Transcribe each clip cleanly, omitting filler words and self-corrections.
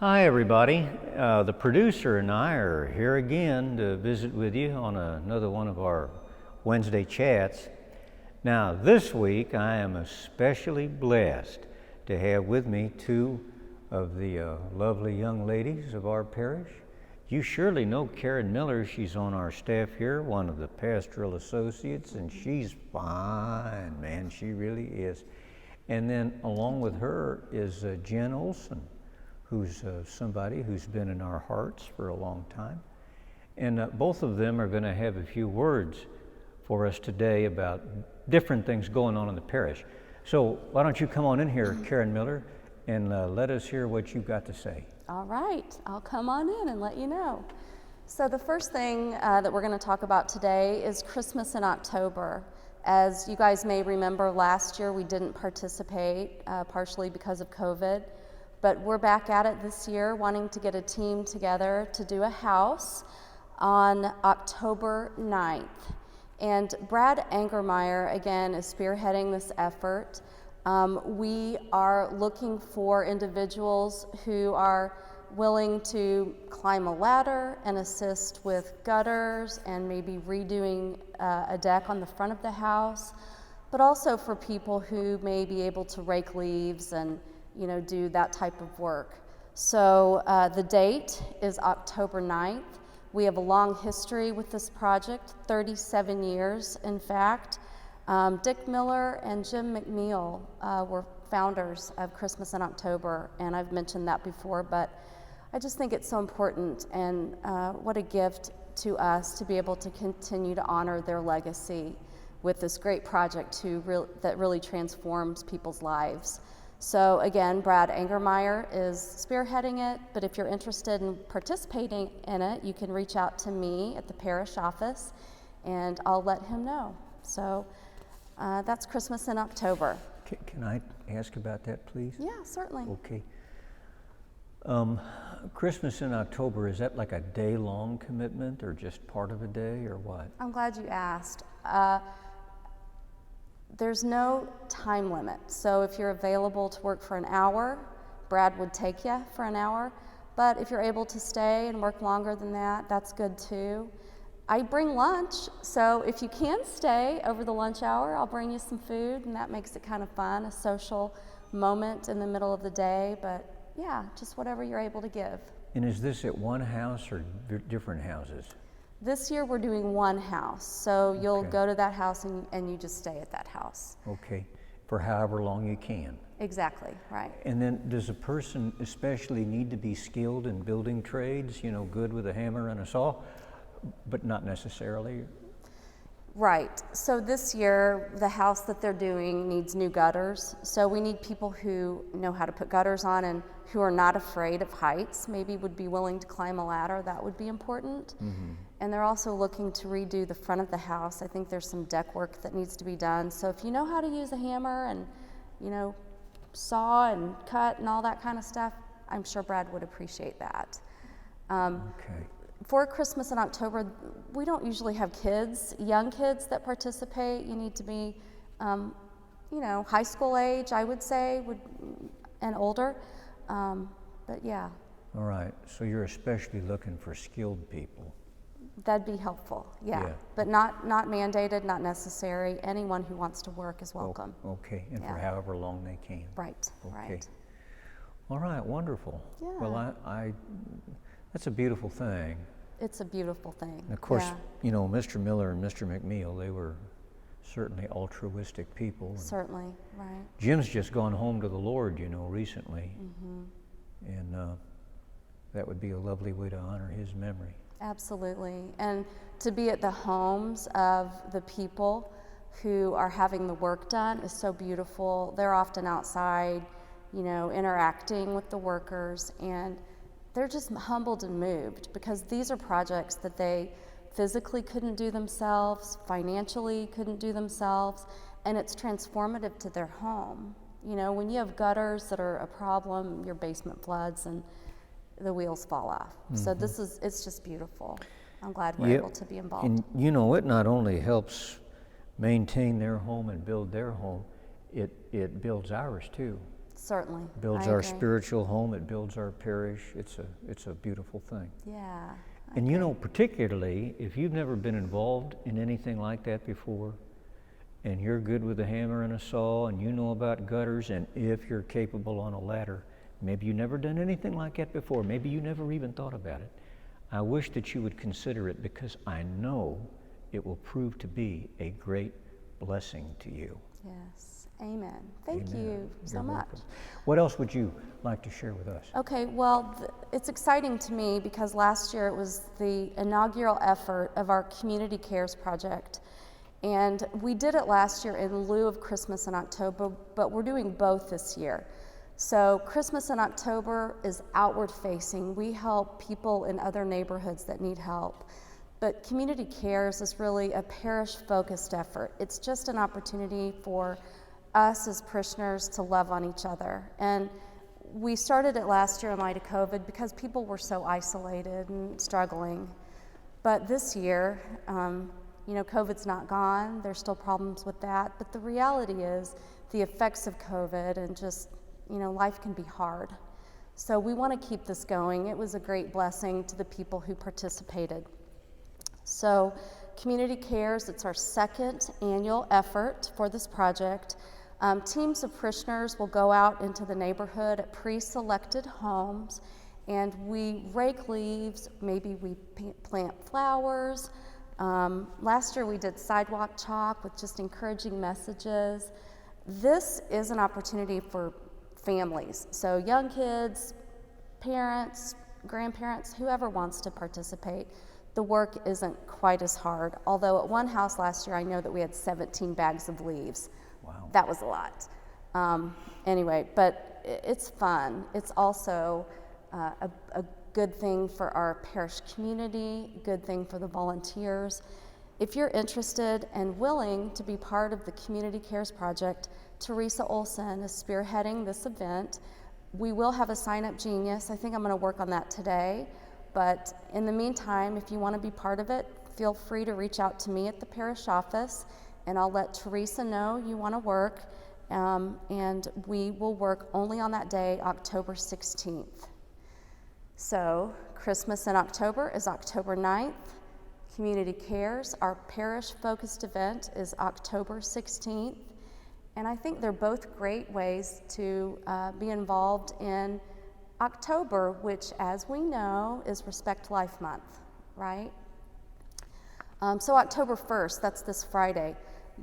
Hi everybody. The producer and I are here again to visit with you on another one of our Wednesday chats. Now this week I am especially blessed to have with me two of the lovely young ladies of our parish. You surely know Karen Miller. She's on our staff here, one of the pastoral associates, and she's fine, man, she really is. And then along with her is Jen Olson, who's somebody who's been in our hearts for a long time. And both of them are going to have a few words for us today about different things going on in the parish. So why don't you come on in here, Karen Miller, and let us hear what you've got to say. All right, I'll come on in and let you know. So the first thing that we're going to talk about today is Christmas in October. As you guys may remember, last year we didn't participate, partially because of COVID. But we're back at it this year, wanting to get a team together to do a house on October 9th. And Brad Angermeyer, again, is spearheading this effort. We are looking for individuals who are willing to climb a ladder and assist with gutters and maybe redoing a deck on the front of the house, but also for people who may be able to rake leaves and do that type of work. So the date is October 9th. We have a long history with this project, 37 years in fact. Dick Miller and Jim McNeil were founders of Christmas in October, and I've mentioned that before, but I just think it's so important, and what a gift to us to be able to continue to honor their legacy with this great project that really transforms people's lives. So again, Brad Angermeyer is spearheading it, but if you're interested in participating in it, you can reach out to me at the parish office and I'll let him know. So that's Christmas in October. Can I ask about that, please? Yeah, certainly. Okay. Christmas in October, is that like a day-long commitment or just part of a day or what? I'm glad you asked. There's no time limit, so if you're available to work for an hour, Brad would take you for an hour, but if you're able to stay and work longer than that, that's good too. I bring lunch, so if you can stay over the lunch hour, I'll bring you some food, and that makes it kind of fun, a social moment in the middle of the day, but yeah, just whatever you're able to give. And is this at one house or different houses? This year we're doing one house, so you'll go to that house and you just stay at that house. Okay, for however long you can. Exactly, right. And then does a person especially need to be skilled in building trades, good with a hammer and a saw, but not necessarily? Right, so this year the house that they're doing needs new gutters, so we need people who know how to put gutters on and who are not afraid of heights, maybe would be willing to climb a ladder. That would be important. Mm-hmm. And they're also looking to redo the front of the house. I think there's some deck work that needs to be done. So if you know how to use a hammer and, saw and cut and all that kind of stuff, I'm sure Brad would appreciate that. Okay. For Christmas in October, we don't usually have young kids that participate. You need to be, high school age, I would say, and older. But yeah. All right, so you're especially looking for skilled people. That'd be helpful, yeah. But not mandated, not necessary. Anyone who wants to work is welcome. Okay, and for however long they can. Right, okay. Right. All right, wonderful. Yeah. Well, that's a beautiful thing. It's a beautiful thing. And of course, Mr. Miller and Mr. McNeil, they were certainly altruistic people. Certainly, right. Jim's just gone home to the Lord, recently. Mm-hmm. And that would be a lovely way to honor his memory. Absolutely. And to be at the homes of the people who are having the work done is so beautiful. They're often outside, interacting with the workers, and they're just humbled and moved because these are projects that they physically couldn't do themselves, financially couldn't do themselves, and it's transformative to their home. When you have gutters that are a problem, your basement floods and the wheels fall off. Mm-hmm. So it's just beautiful. I'm glad we're able to be involved. And it not only helps maintain their home and build their home, it builds ours too. Certainly. Builds I our agree. spiritual home, it builds our parish. It's a beautiful thing. Yeah. And you know, particularly if you've never been involved in anything like that before, and you're good with a hammer and a saw, and you know about gutters, and if you're capable on a ladder, maybe you've never done anything like that before, maybe you never even thought about it. I wish that you would consider it, because I know it will prove to be a great blessing to you. Yes. Amen. Thank Amen. you so You're much. welcome. What else would you like to share with us? Okay, well, it's exciting to me because last year it was the inaugural effort of our Community Cares project. And we did it last year in lieu of Christmas in October, but we're doing both this year. So Christmas in October is outward facing. We help people in other neighborhoods that need help. But Community Cares is really a parish-focused effort. It's just an opportunity for us as parishioners to love on each other. And we started it last year in light of COVID because people were so isolated and struggling. But this year, COVID's not gone. There's still problems with that. But the reality is the effects of COVID and just, life can be hard. So we want to keep this going. It was a great blessing to the people who participated. So Community Cares, it's our second annual effort for this project. Teams of parishioners will go out into the neighborhood at pre-selected homes, and we rake leaves, maybe we plant flowers. Last year we did sidewalk chalk with just encouraging messages. This is an opportunity for families, so young kids, parents, grandparents, whoever wants to participate. The work isn't quite as hard, although at one house last year I know that we had 17 bags of leaves. Wow. That was a lot. Anyway, but it's fun. It's also a good thing for our parish community, good thing for the volunteers. If you're interested and willing to be part of the Community Cares Project, Teresa Olson is spearheading this event. We will have a sign-up genius. I think I'm going to work on that today. But in the meantime, if you want to be part of it, feel free to reach out to me at the parish office, and I'll let Teresa know you want to work, and we will work only on that day, October 16th. So Christmas in October is October 9th. Community Cares, our parish-focused event, is October 16th. And I think they're both great ways to be involved in October, which, as we know, is Respect Life Month, right? So October 1st, that's this Friday,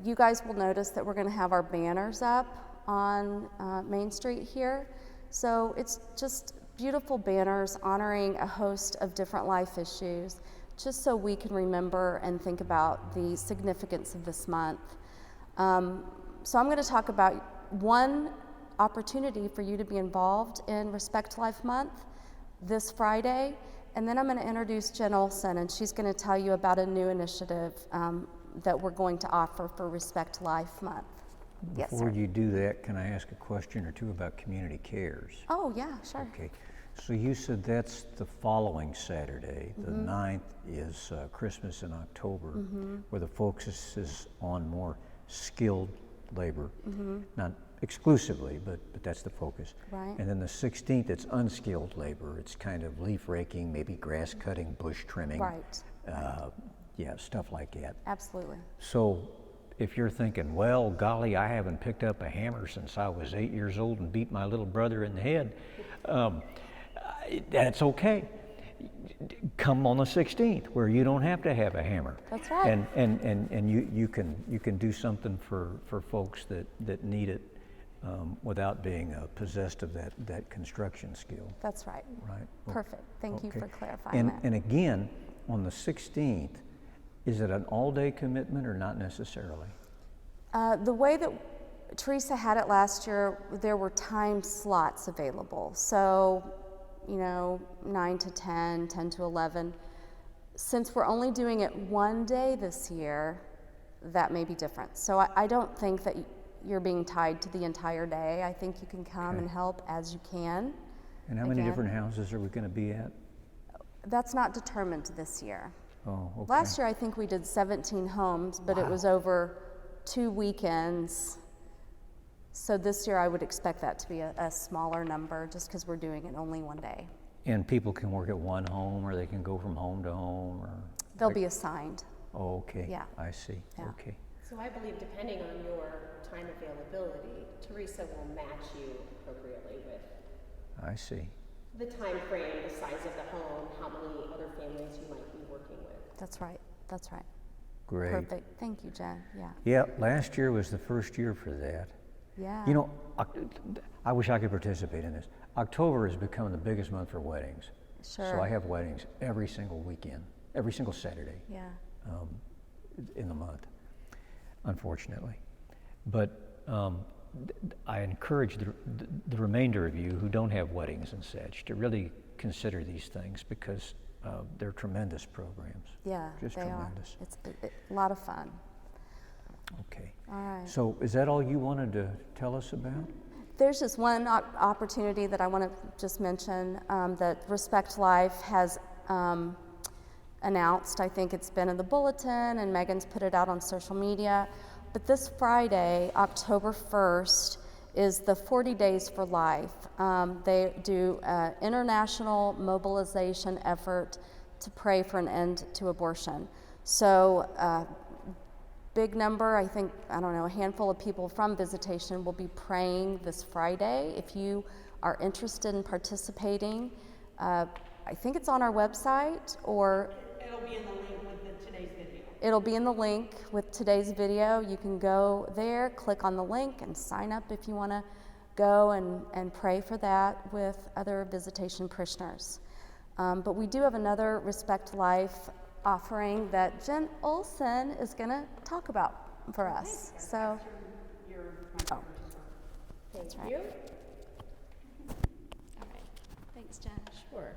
you guys will notice that we're going to have our banners up on Main Street here. So it's just beautiful banners honoring a host of different life issues, just so we can remember and think about the significance of this month. So I'm going to talk about one opportunity for you to be involved in Respect Life Month this Friday, and then I'm going to introduce Jen Olson, and she's going to tell you about a new initiative that we're going to offer for Respect Life Month. Yes, Before sir. you do that, can I ask a question or two about Community Cares? Oh, yeah, sure. Okay. So you said that's the following Saturday. The 9th is Christmas in October, where the focus is on more skilled labor. Not exclusively, but that's the focus. Right. And then the 16th, it's unskilled labor. It's kind of leaf raking, maybe grass cutting, bush trimming. Right. Yeah, stuff like that. Absolutely. So if you're thinking, well, golly, I haven't picked up a hammer since I was 8 years old and beat my little brother in the head, that's okay. Come on the 16th, where you don't have to have a hammer. That's right. And you can do something for folks that need it without being possessed of that construction skill. That's right. Right. Perfect. Thank you Okay. for clarifying that. And again, on the 16th, is it an all-day commitment or not necessarily? The way that Teresa had it last year, there were time slots available. So, 9 to 10, 10 to 11. Since we're only doing it one day this year, that may be different. So I don't think that you're being tied to the entire day. I think you can come Okay. and help as you can. And how many Again. different houses are we going to be at? That's not determined this year. Oh, okay. Last year, I think we did 17 homes, but it was over 2 weekends. So this year I would expect that to be a smaller number just because we're doing it only one day. And people can work at one home, or they can go from home to home, or? They'll be assigned. Oh, okay. Yeah. I see. Yeah. Okay. So I believe depending on your time availability, Teresa will match you appropriately with I see. the time frame, the size of the home, how many other families you might be working with. That's right. That's right. Great. Perfect. Thank you, Jen. Yeah. Yeah, last year was the first year for that. Yeah. You know, I wish I could participate in this. October has become the biggest month for weddings. Sure. So I have weddings every single weekend, every single Saturday Yeah. in the month, unfortunately. But I encourage the remainder of you who don't have weddings and such to really consider these things, because they're tremendous programs. Yeah, Just they tremendous. are. It's a lot of fun. Okay. All right. So is that all you wanted to tell us about? There's just one opportunity that I want to just mention that Respect Life has announced. I think it's been in the bulletin, and Megan's put it out on social media. But this Friday, October 1st, is the 40 Days for Life. They do an international mobilization effort to pray for an end to abortion. So big number, I think, I don't know, a handful of people from Visitation will be praying this Friday. If you are interested in participating, I think it's on our website, or It'll be in the link with today's video. it'll be in the link with today's video. You can go there, click on the link, and sign up if you want to go and pray for that with other Visitation parishioners. But we do have another Respect Life offering that Jen Olson is going to talk about for us. So, oh, Thank right. you. all right. Thanks, Jen. Sure.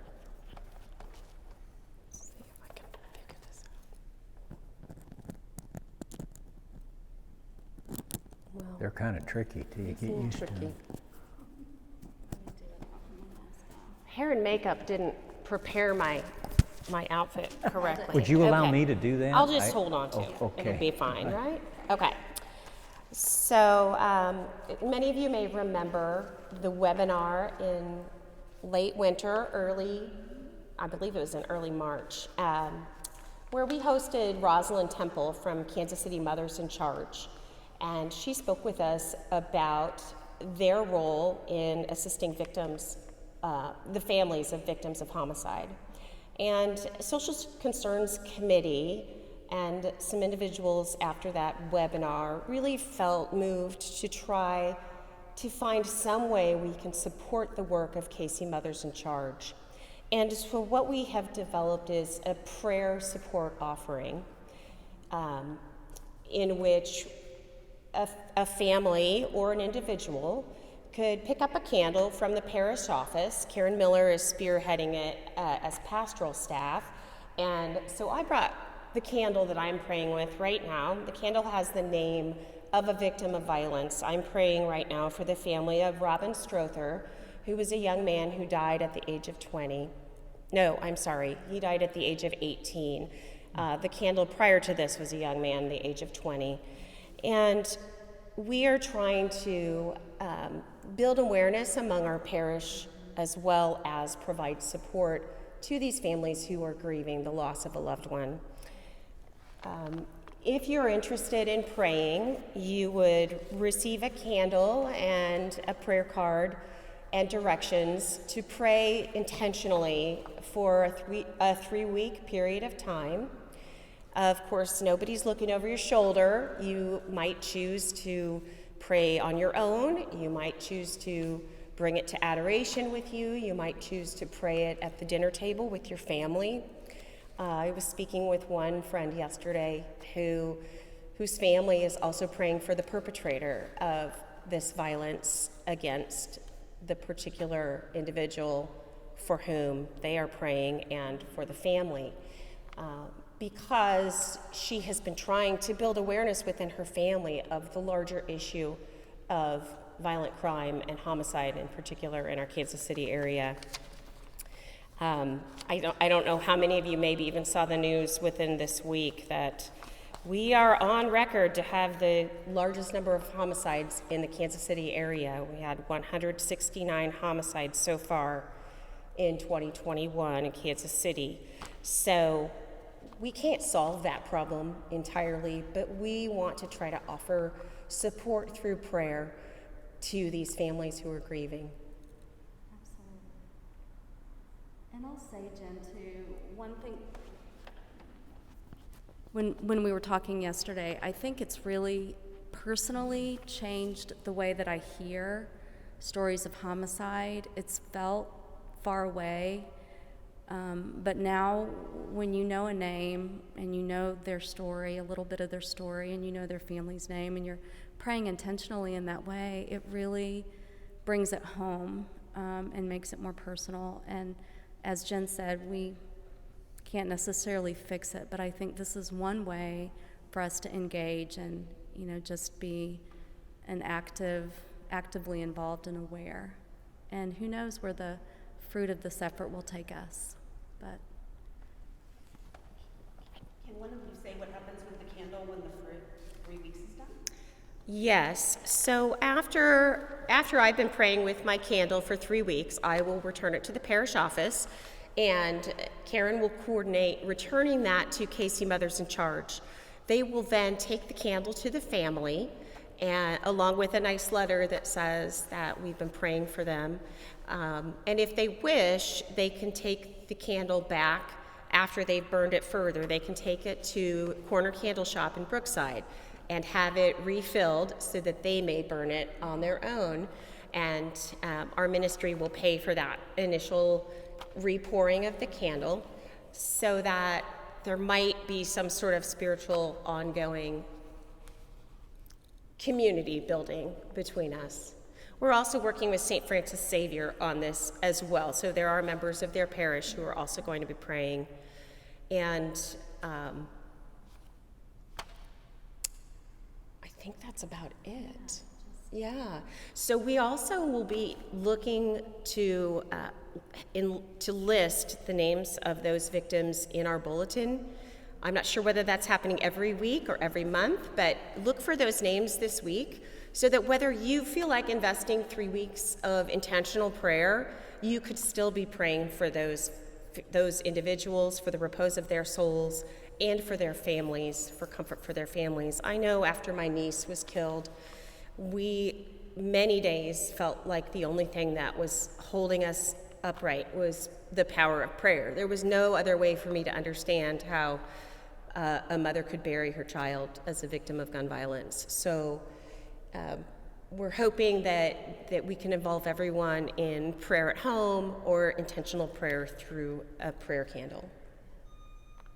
Well, They're kind of tricky till you get used to them. Hair and makeup didn't prepare my outfit correctly. Would you allow Okay. me to do that? I'll just hold on to Oh, it. okay. It'll be fine, right? Okay. So many of you may remember the webinar in late winter, I believe it was in early March, where we hosted Rosalind Temple from Kansas City Mothers in Charge. And she spoke with us about their role in assisting victims, the families of victims of homicide. And Social Concerns Committee and some individuals after that webinar really felt moved to try to find some way we can support the work of KC Mothers in Charge. And so what we have developed is a prayer support offering in which a family or an individual could pick up a candle from the parish office. Karen Miller is spearheading it as pastoral staff. And so I brought the candle that I'm praying with right now. The candle has the name of a victim of violence. I'm praying right now for the family of Robin Strother, who was a young man who died at the age of 20. No, I'm sorry, he died at the age of 18. The candle prior to this was a young man, the age of 20. And we are trying to build awareness among our parish, as well as provide support to these families who are grieving the loss of a loved one. If you're interested in praying, you would receive a candle and a prayer card and directions to pray intentionally for a three-week period of time. Of course, nobody's looking over your shoulder. You might choose to pray on your own. You might choose to bring it to adoration with you. You might choose to pray it at the dinner table with your family. I was speaking with one friend yesterday whose family is also praying for the perpetrator of this violence against the particular individual for whom they are praying, and for the family. Because she has been trying to build awareness within her family of the larger issue of violent crime and homicide, in particular in our Kansas City area. I don't know how many of you maybe even saw the news within this week that We are on record to have the largest number of homicides in the Kansas City area. We had 169 homicides so far in 2021 in Kansas City. So we can't solve that problem entirely, but we want to try to offer support through prayer to these families who are grieving. Absolutely. And I'll say, Jen, too, one thing, when we were talking yesterday, I think it's really personally changed the way that I hear stories of homicide. It's felt far away, but now when you know a name and you know their story, a little bit of their story, and you know their family's name, and you're praying intentionally in that way, it really brings it home and makes it more personal. And as Jen said, we can't necessarily fix it, but I think this is one way for us to engage and, just be an actively involved and aware. And who knows where the fruit of this effort will take us. But Can one of you say what happens with the candle when the 3 weeks is done? Yes, so after I've been praying with my candle for 3 weeks, I will return it to the parish office, and Karen will coordinate returning that to Casey Mothers in Charge. They will then take the candle to the family, and along with a nice letter that says that we've been praying for them. And if they wish, they can take the candle back after they've burned it further. They can take it to Corner Candle Shop in Brookside and have it refilled so that they may burn it on their own. And our ministry will pay for that initial repouring of the candle so that there might be some sort of spiritual ongoing community building between us. We're also working with St. Francis Xavier on this as well. So there are members of their parish who are also going to be praying. And I think that's about it. Yeah. So we also will be looking to list the names of those victims in our bulletin. I'm not sure whether that's happening every week or every month, but look for those names this week so that whether you feel like investing 3 weeks of intentional prayer, you could still be praying for those individuals, for the repose of their souls, and for their families, for comfort for their families. I know after my niece was killed, many days felt like the only thing that was holding us upright was the power of prayer. There was no other way for me to understand how a mother could bury her child as a victim of gun violence. So we're hoping that we can involve everyone in prayer at home or intentional prayer through a prayer candle.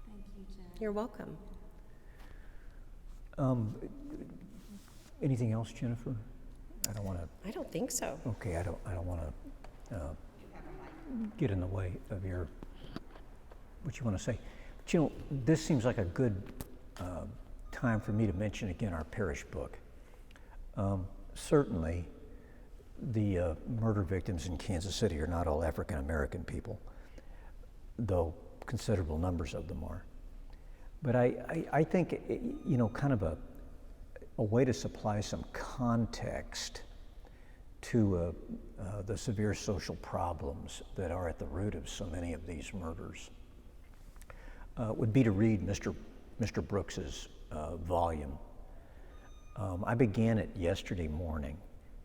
thank you, Jen. You're welcome. Anything else, Jennifer? I don't want to. I don't think so. Okay, I don't want to get in the way of what you want to say. But this seems like a good time for me to mention again our parish book. Certainly, the murder victims in Kansas City are not all African American people, though considerable numbers of them are. But I think, kind of a way to supply some context to the severe social problems that are at the root of so many of these murders would be to read Mr. Brooks's volume. I began it yesterday morning,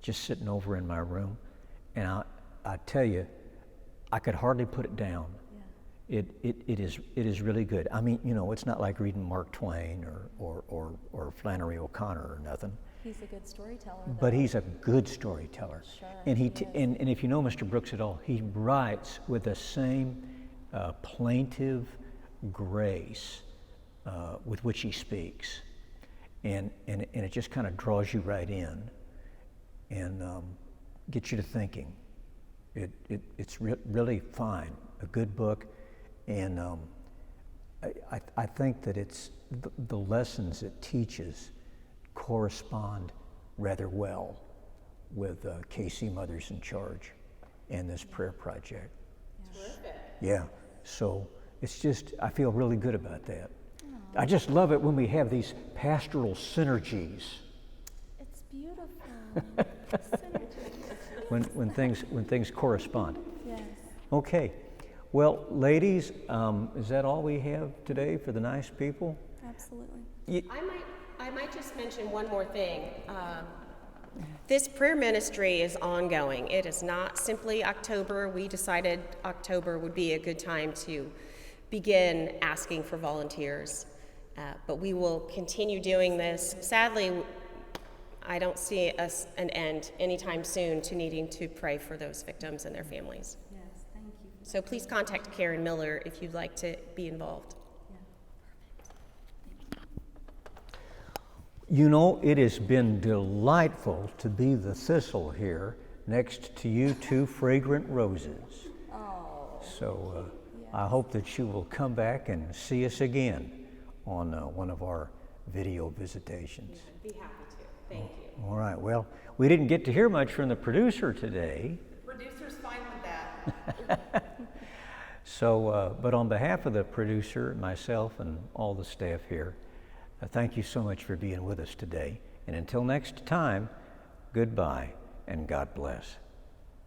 just sitting over in my room, and I tell you, I could hardly put it down. Yeah. It is really good. I mean, it's not like reading Mark Twain or Flannery O'Connor or nothing. He's a good storyteller, though. But he's a good storyteller. Sure, and and if you know Mr. Brooks at all, he writes with the same plaintive grace with which he speaks, and it just kind of draws you right in, and gets you to thinking. It's really fine, a good book, and I think that it's the lessons it teaches correspond rather well with Casey Mothers in Charge and this prayer project. Terrific. Yeah, so it's just, I feel really good about that. I just love it when we have these pastoral synergies. It's beautiful. Synergy. When things correspond. Yes. Okay. Well, ladies, is that all we have today for the nice people? Absolutely. I might just mention one more thing. This prayer ministry is ongoing. It is not simply October. We decided October would be a good time to begin asking for volunteers. But we will continue doing this. Sadly, I don't see an end anytime soon to needing to pray for those victims and their families. Yes, thank you. So please contact Karen Miller if you'd like to be involved. You know, it has been delightful to be the thistle here next to you two fragrant roses. Oh. So I hope that you will come back and see us again on one of our video visitations. I'd be happy to. Thank you. All right, well, we didn't get to hear much from the producer today. The producer's fine with that. So, but on behalf of the producer, myself, and all the staff here, thank you so much for being with us today. And until next time, goodbye and God bless.